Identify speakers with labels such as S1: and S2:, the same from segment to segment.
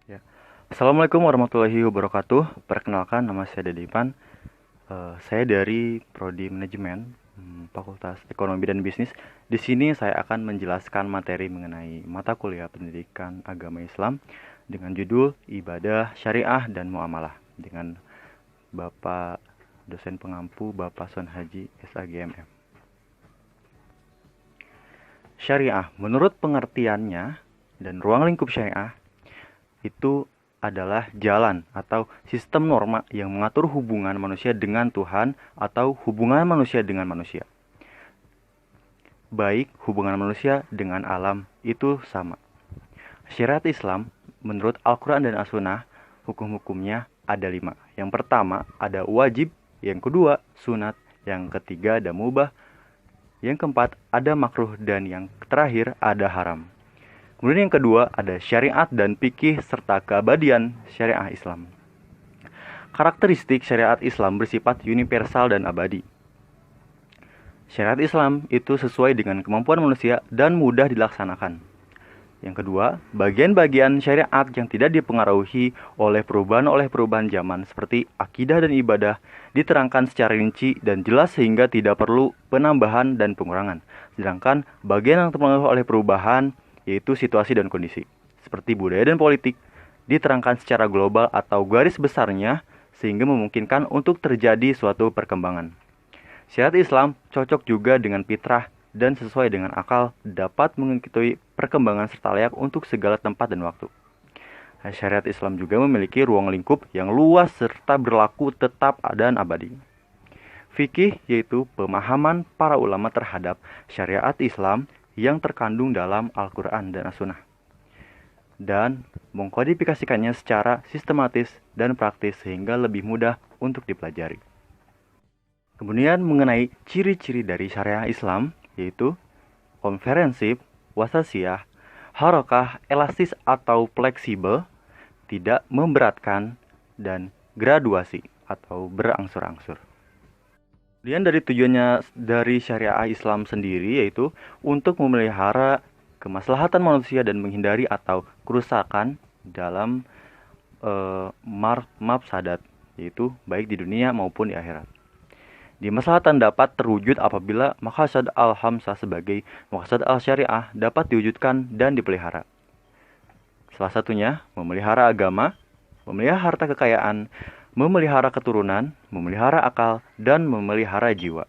S1: Ya. Assalamualaikum warahmatullahi wabarakatuh. Perkenalkan, nama saya Dedipan. Saya dari Prodi Manajemen, Fakultas Ekonomi dan Bisnis. Di sini saya akan menjelaskan materi mengenai mata kuliah Pendidikan Agama Islam dengan judul Ibadah Syariah dan Muamalah dengan Bapak dosen pengampu Bapak Son Haji SAGMM. Syariah, menurut pengertiannya dan ruang lingkup syariah itu adalah jalan atau sistem norma yang mengatur hubungan manusia dengan Tuhan atau hubungan manusia dengan manusia. Baik hubungan manusia dengan alam itu sama. Syariat Islam menurut Al-Quran dan As-Sunnah hukum-hukumnya ada 5. Yang pertama ada wajib, yang kedua sunat, yang ketiga ada mubah, yang keempat ada makruh, dan yang terakhir ada haram. Kemudian yang kedua ada syariat dan fikih serta keabadian syariah Islam. Karakteristik syariat Islam bersifat universal dan abadi. Syariat Islam itu sesuai dengan kemampuan manusia dan mudah dilaksanakan. Yang kedua, bagian-bagian syariat yang tidak dipengaruhi oleh perubahan zaman seperti akidah dan ibadah diterangkan secara rinci dan jelas sehingga tidak perlu penambahan dan pengurangan. Sedangkan bagian yang terpengaruh oleh perubahan yaitu situasi dan kondisi, seperti budaya dan politik, diterangkan secara global atau garis besarnya sehingga memungkinkan untuk terjadi suatu perkembangan. Syariat Islam cocok juga dengan fitrah dan sesuai dengan akal dapat mengikuti perkembangan serta layak untuk segala tempat dan waktu. Syariat Islam juga memiliki ruang lingkup yang luas serta berlaku tetap dan abadi. Fikih yaitu pemahaman para ulama terhadap syariat Islam yang terkandung dalam Al-Quran dan As-Sunnah dan mengkodifikasikannya secara sistematis dan praktis sehingga lebih mudah untuk dipelajari. Kemudian mengenai ciri-ciri dari syariah Islam yaitu komprehensif, wasatiyah, harokah, elastis atau fleksibel, tidak memberatkan, dan graduasi atau berangsur-angsur. Kemudian dari tujuannya dari syariah Islam sendiri yaitu untuk memelihara kemaslahatan manusia dan menghindari atau kerusakan dalam mafsadat, yaitu baik di dunia maupun di akhirat. Di maslahatan dapat terwujud apabila maqasid al-hamsah sebagai maqasid al-syariah dapat diwujudkan dan dipelihara. Salah satunya memelihara agama, memelihara harta kekayaan, memelihara keturunan, memelihara akal, dan memelihara jiwa.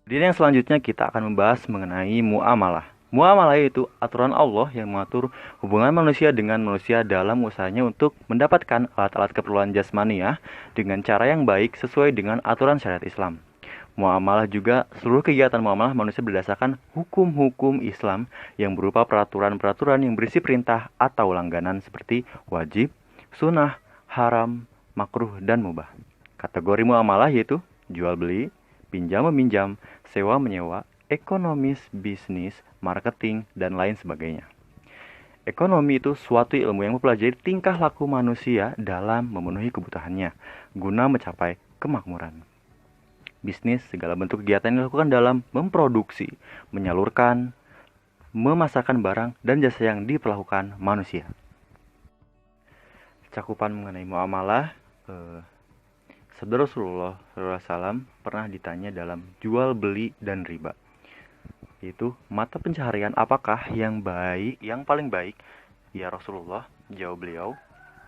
S1: Kemudian yang selanjutnya kita akan membahas mengenai muamalah. Muamalah itu aturan Allah yang mengatur hubungan manusia dengan manusia dalam usahanya untuk mendapatkan alat-alat keperluan jasmaniah dengan cara yang baik sesuai dengan aturan syariat Islam. Muamalah juga seluruh kegiatan muamalah manusia berdasarkan hukum-hukum Islam yang berupa peraturan-peraturan yang berisi perintah atau langganan seperti wajib, sunnah, haram, makruh, dan mubah. Kategori muamalah yaitu jual beli, pinjam meminjam, sewa menyewa, ekonomis, bisnis, marketing, dan lain sebagainya. Ekonomi itu suatu ilmu yang mempelajari tingkah laku manusia dalam memenuhi kebutuhannya guna mencapai kemakmuran. Bisnis segala bentuk kegiatan yang dilakukan dalam memproduksi, menyalurkan, memasarkan barang dan jasa yang diperlakukan manusia. Cakupan mengenai muamalah, Sabda Rasulullah SAW pernah ditanya dalam jual beli dan riba, yaitu mata pencaharian apakah yang baik, yang paling baik? Ya Rasulullah, jawab beliau,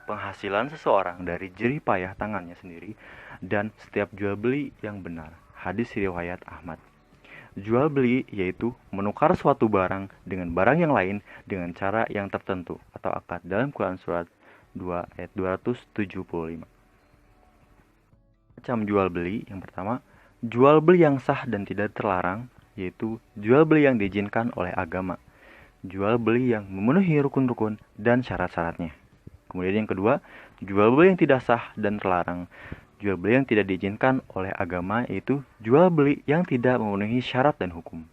S1: penghasilan seseorang dari jerih payah tangannya sendiri dan setiap jual beli yang benar. Hadis riwayat Ahmad. Jual beli yaitu menukar suatu barang dengan barang yang lain dengan cara yang tertentu atau akad dalam Quran surat 2 ayat 275. Macam jual beli yang pertama, jual beli yang sah dan tidak terlarang, yaitu jual beli yang diizinkan oleh agama, jual beli yang memenuhi rukun-rukun dan syarat-syaratnya. Kemudian yang kedua, jual beli yang tidak sah dan terlarang, jual beli yang tidak diizinkan oleh agama, yaitu jual beli yang tidak memenuhi syarat dan hukum.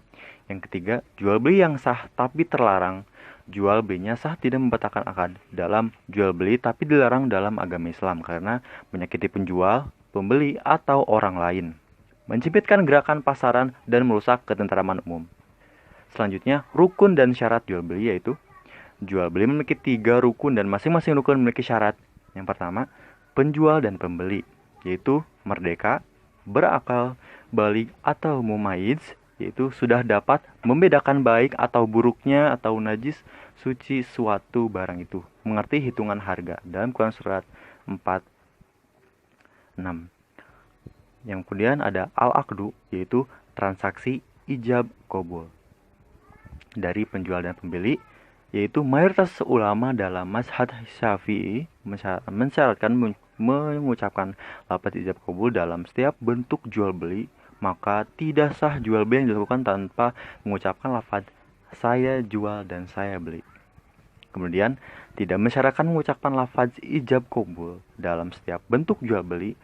S1: Yang ketiga, jual beli yang sah tapi terlarang, jual belinya sah tidak membatalkan akad dalam jual beli tapi dilarang dalam agama Islam karena menyakiti penjual, pembeli, atau orang lain, menyempitkan gerakan pasaran, dan merusak ketentraman umum. Selanjutnya, rukun dan syarat jual beli yaitu Jual beli memiliki 3 rukun dan masing-masing rukun memiliki syarat. Yang pertama, penjual dan pembeli, yaitu merdeka, berakal, balik atau mumayyiz, yaitu sudah dapat membedakan baik atau buruknya atau najis suci suatu barang itu, mengerti hitungan harga dalam Quran surat 4:6. Yang kemudian ada al-aqdu, yaitu transaksi ijab qabul dari penjual dan pembeli, yaitu mayoritas ulama dalam mazhab Syafi'i mensyaratkan mengucapkan lafaz ijab qabul dalam setiap bentuk jual beli, maka tidak sah jual beli yang dilakukan tanpa mengucapkan lafaz saya jual dan saya beli. Kemudian tidak mensyaratkan mengucapkan lafaz ijab qabul dalam setiap bentuk jual beli,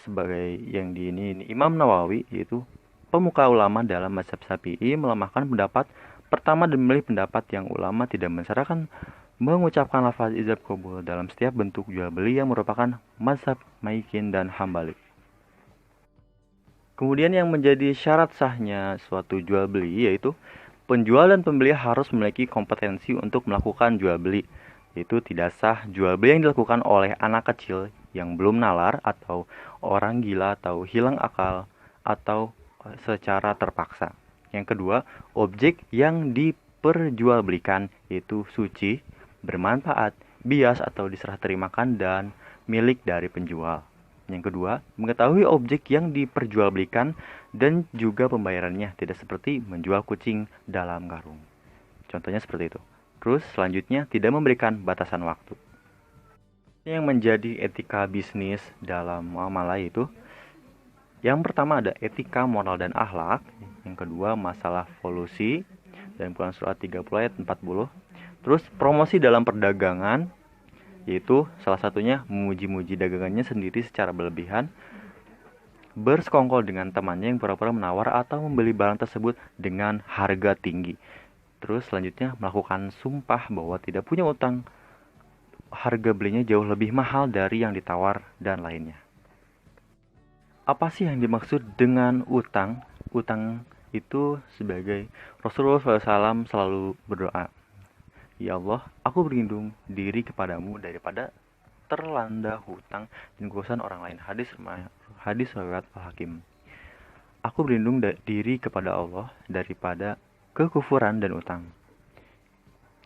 S1: sebagai yang di ini Imam Nawawi, yaitu pemuka ulama dalam mazhab Syafi'i, melemahkan pendapat pertama dan memilih pendapat yang ulama tidak mensyaratkan mengucapkan lafaz ijab qabul dalam setiap bentuk jual beli yang merupakan mazhab Malikin dan Hambali. Kemudian yang menjadi syarat sahnya suatu jual beli, yaitu penjual dan pembeli harus memiliki kompetensi untuk melakukan jual beli, yaitu tidak sah jual beli yang dilakukan oleh anak kecil yang belum nalar atau orang gila atau hilang akal atau secara terpaksa. Yang kedua, objek yang diperjualbelikan yaitu suci, bermanfaat, bias atau diserah terimakan dan milik dari penjual. Yang kedua, mengetahui objek yang diperjualbelikan dan juga pembayarannya, tidak seperti menjual kucing dalam karung. Contohnya seperti itu. Terus selanjutnya, tidak memberikan batasan waktu. Yang menjadi etika bisnis dalam muamalah itu, yang pertama ada etika moral dan akhlak. Yang kedua masalah volusi dalam Quran surat 30 ayat 40. Terus promosi dalam perdagangan, yaitu salah satunya memuji-muji dagangannya sendiri secara berlebihan, bersekongkol dengan temannya yang pura-pura menawar atau membeli barang tersebut dengan harga tinggi. Terus selanjutnya melakukan sumpah bahwa tidak punya utang, harga belinya jauh lebih mahal dari yang ditawar dan lainnya. Apa sih yang dimaksud dengan utang? Utang itu sebagai Rasulullah SAW selalu berdoa, ya Allah, aku berlindung diri kepadamu daripada terlanda hutang dan kekuasaan orang lain. Hadis riwayat Al-Hakim. Aku berlindung diri kepada Allah daripada kekufuran dan utang.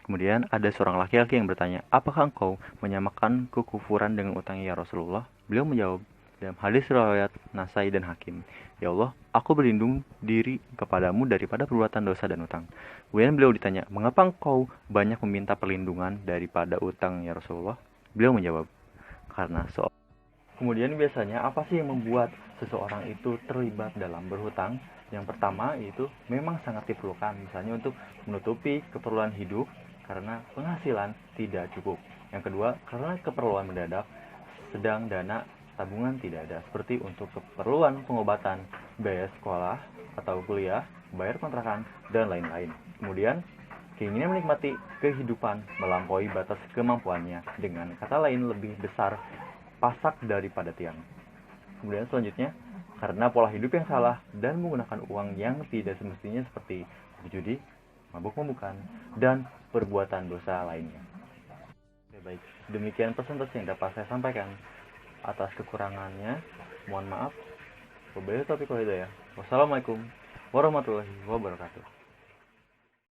S1: Kemudian ada seorang laki-laki yang bertanya, apakah engkau menyamakan kekufuran dengan utang ya Rasulullah? Beliau menjawab dalam hadis riwayat Nasai dan Hakim, ya Allah, aku berlindung diri kepadamu daripada perbuatan dosa dan utang. Kemudian beliau ditanya, mengapa engkau banyak meminta perlindungan daripada utang ya Rasulullah? Beliau menjawab, karena Kemudian biasanya apa sih yang membuat seseorang itu terlibat dalam berhutang? Yang pertama itu memang sangat diperlukan, misalnya untuk menutupi keperluan hidup karena penghasilan tidak cukup. Yang kedua, karena keperluan mendadak, sedang dana tabungan tidak ada, seperti untuk keperluan pengobatan, biaya sekolah atau kuliah, bayar kontrakan, dan lain-lain. Kemudian, keinginan menikmati kehidupan melampaui batas kemampuannya, dengan kata lain lebih besar pasak daripada tiang. Kemudian selanjutnya, karena pola hidup yang salah dan menggunakan uang yang tidak semestinya seperti berjudi, mabuk-mabukan, dan perbuatan dosa lainnya. Oke, baik, demikian presentasi yang dapat saya sampaikan. Atas kekurangannya, mohon maaf. Wabillahi taufiq wal hidayah. Wassalamualaikum warahmatullahi wabarakatuh.